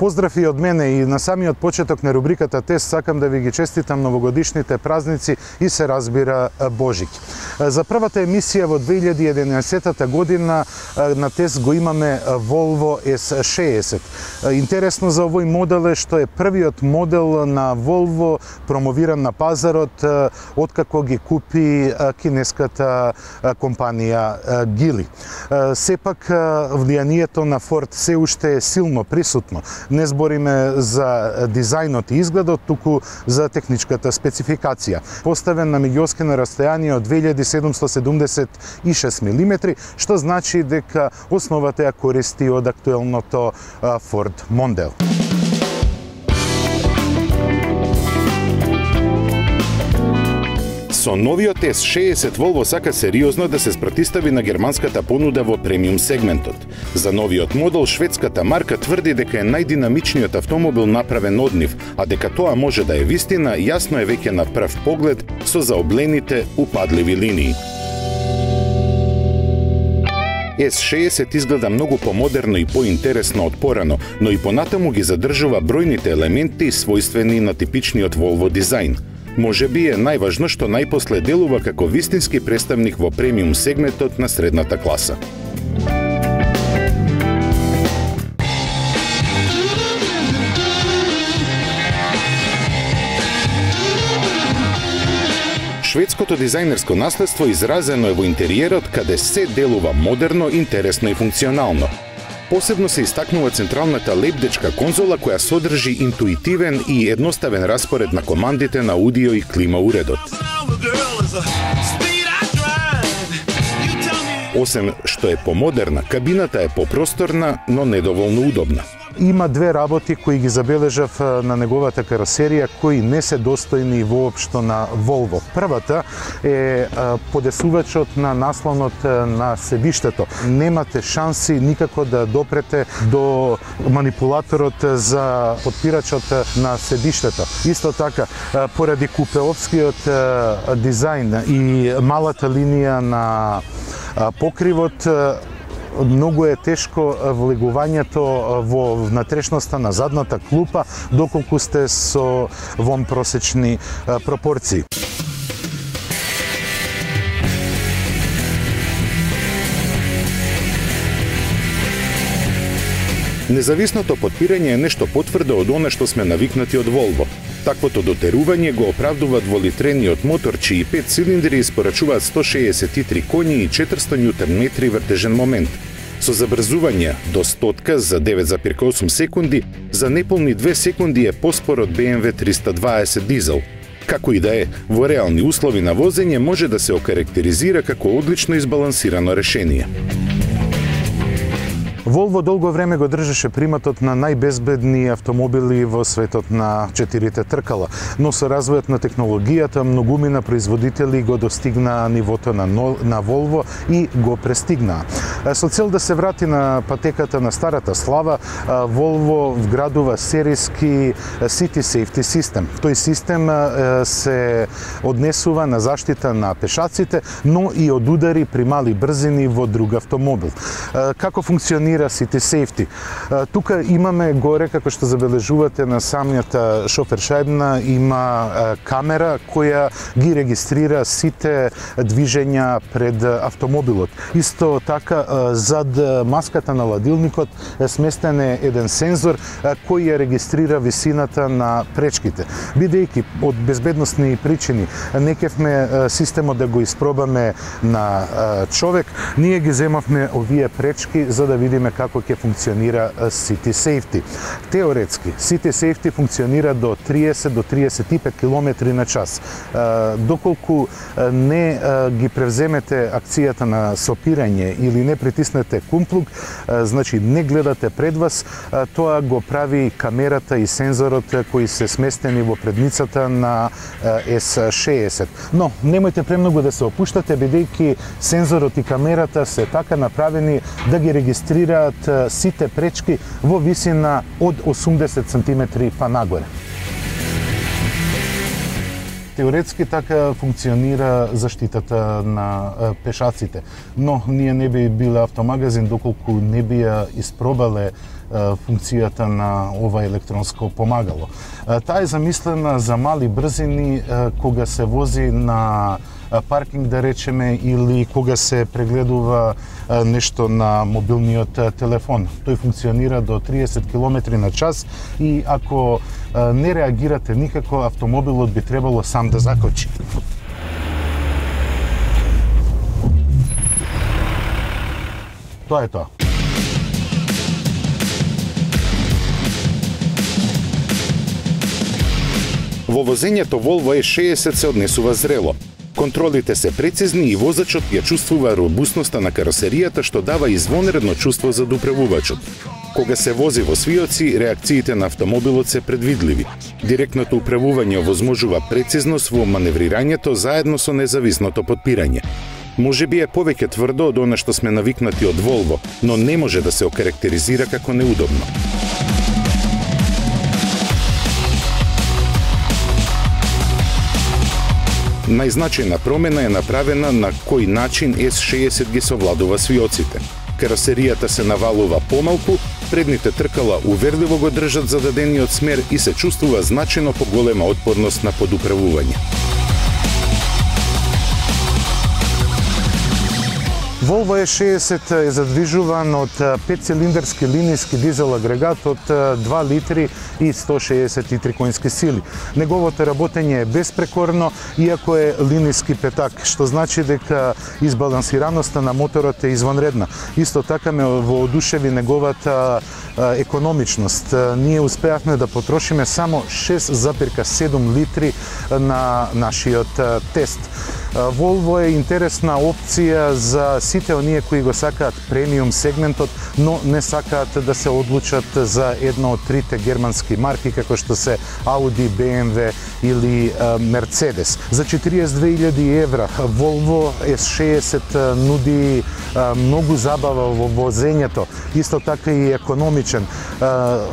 Поздрав и од мене и на самиот почеток на рубриката Тест сакам да ви ги честитам новогодишните празници и се разбира Божик. За првата емисија во 2011 година на Тест го имаме Volvo S60. Интересно за овој модел е што е првиот модел на Volvo промовиран на пазарот откако ги купи кинеската компанија Geely. Сепак влијанието на Ford се уште е силно присутно. Не збориме за дизајнот и изгледот, туку за техничката спецификација. Поставен на меѓуоскено расстојание од 2776 мм, што значи дека основата ја користи од актуелното Ford Mondeo. Со новиот S60 Volvo сака сериозно да се спротистави на германската понуда во премиум сегментот. За новиот модел шведската марка тврди дека е најдинамичниот автомобил направен од нив, а дека тоа може да е вистина, јасно е веќе на прв поглед со заоблените упадливи линии. S60 изгледа многу помодерно и поинтересно од порано, но и понатаму ги задржува бројните елементи својствени на типичниот Volvo дизајн. Може би е најважно што најпосле делува како вистински представник во премиум сегментот на средната класа. Шведското дизајнерско наследство изразено е во интериерот, каде се делува модерно, интересно и функционално. Посебно се истакнува централната лепдечка конзола која содржи интуитивен и едноставен распоред на командите на аудио и клима уредот. Освен што е помодерна, кабината е попросторна, но недоволно удобна. Има две работи кои ги забележав на неговата каросерија кои не се достојни воопшто на Volvo. Првата е подесувачот на наслонот на седиштето. Немате шанси никако да допрете до манипулаторот за подпирачот на седиштето. Исто така, поради купеовскиот дизајн и малата линија на покривот, многу е тешко влегувањето во внатрешноста на задната клупа, доколку сте со вонпросечни пропорции. Независното подпирање е нешто потврдо од она што сме навикнати од Volvo. Таквото дотерување го оправдува дволитрениот мотор, чии 5 цилиндри испорачуваат 163 коњи и 400 Нм вртежен момент, со забрзување до 100 за 9,8 секунди, за неполни 2 секунди е поспор од BMW 320 дизел. Како и да е, во реални услови на возење може да се окарактеризира како одлично избалансирано решение. Volvo долго време го држеше приматот на најбезбедни автомобили во светот на четирите тркала, но со развојот на технологијата многумина производители го достигнаа нивото на Volvo и го престигнаа. Со цел да се врати на патеката на старата слава, Volvo вградува серијски City Safety System. Тој систем се однесува на заштита на пешаците, но и од удари при мали брзини во друг автомобил. Како функционира City Safety? Тука имаме горе, како што забележувате на самијата шофершајбна, има камера која ги регистрира сите движења пред автомобилот. Исто така, зад маската на ладилникот е сместен еден сензор кој ја регистрира висината на пречките. Бидејќи од безбедносни причини не кевме системот да го испробаме на човек, ние ги земавме овие пречки за да видиме како ќе функционира City Safety. Теоретски, City Safety функционира до 30 до 35 км на час. Доколку не ги превземете акцијата на сопирање или не притиснете кумплуг, значи не гледате пред вас, тоа го прави камерата и сензорот кои се сместени во предницата на S60. Но немојте премногу да се опуштате, бидејќи сензорот и камерата се така направени да ги регистрираат сите пречки во висина од 80 см па нагоре. теоретски така функционира заштитата на пешаците, но ние не би биле автомагазин доколку не би ја испробале функцијата на ова електронско помагало. Таа е замислена за мали брзини кога се вози на паркинг, да речеме, или кога се прегледува нешто на мобилниот телефон. Тој функционира до 30 км на час и ако не реагирате никако, автомобилот би требало сам да закочи. Тоа е тоа. Во возењето Volvo E60 се однесува зрело. Контролите се прецизни и возачот ја чувствува робусноста на каросеријата, што дава извонредно чувство за доправувачот. Кога се вози во свиоци, реакциите на автомобилот се предвидливи. Директното управување овозможува прецизност во маневрирањето заедно со независното потпирање. Може би е повеќе тврдо од она што сме навикнати од Volvo, но не може да се окарактеризира како неудобно. Најзначајна промена е направена на кој начин S60 ги совладува свиоците. Каросеријата се навалува помалку, предните тркала уверливо го држат зададениот смер и се чувствува значајно поголема отпорност на подуправување. Volvo E60 е задвижуван од 5-цилиндарски линијски дизел агрегат од 2 литри и 163 конски сили. Неговото работење е безпрекорно, иако е линијски петак, што значи дека избалансираноста на моторот е извонредна. Исто така ме воодушеви неговата економичност. Ние успеавме да потрошиме само 6,7 литри на нашиот тест. Volvo е интересна опција за сите оние кои го сакаат премиум сегментот, но не сакаат да се одлучат за една од трите германски марки, како што се Audi, BMW или Mercedes. За 42.000 евра Volvo S60 нуди многу забава во возењето, исто така и економичен,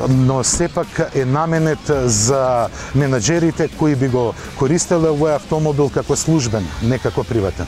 но сепак е наменет за менаџерите кои би го користеле овој автомобил како службен, не како приватен.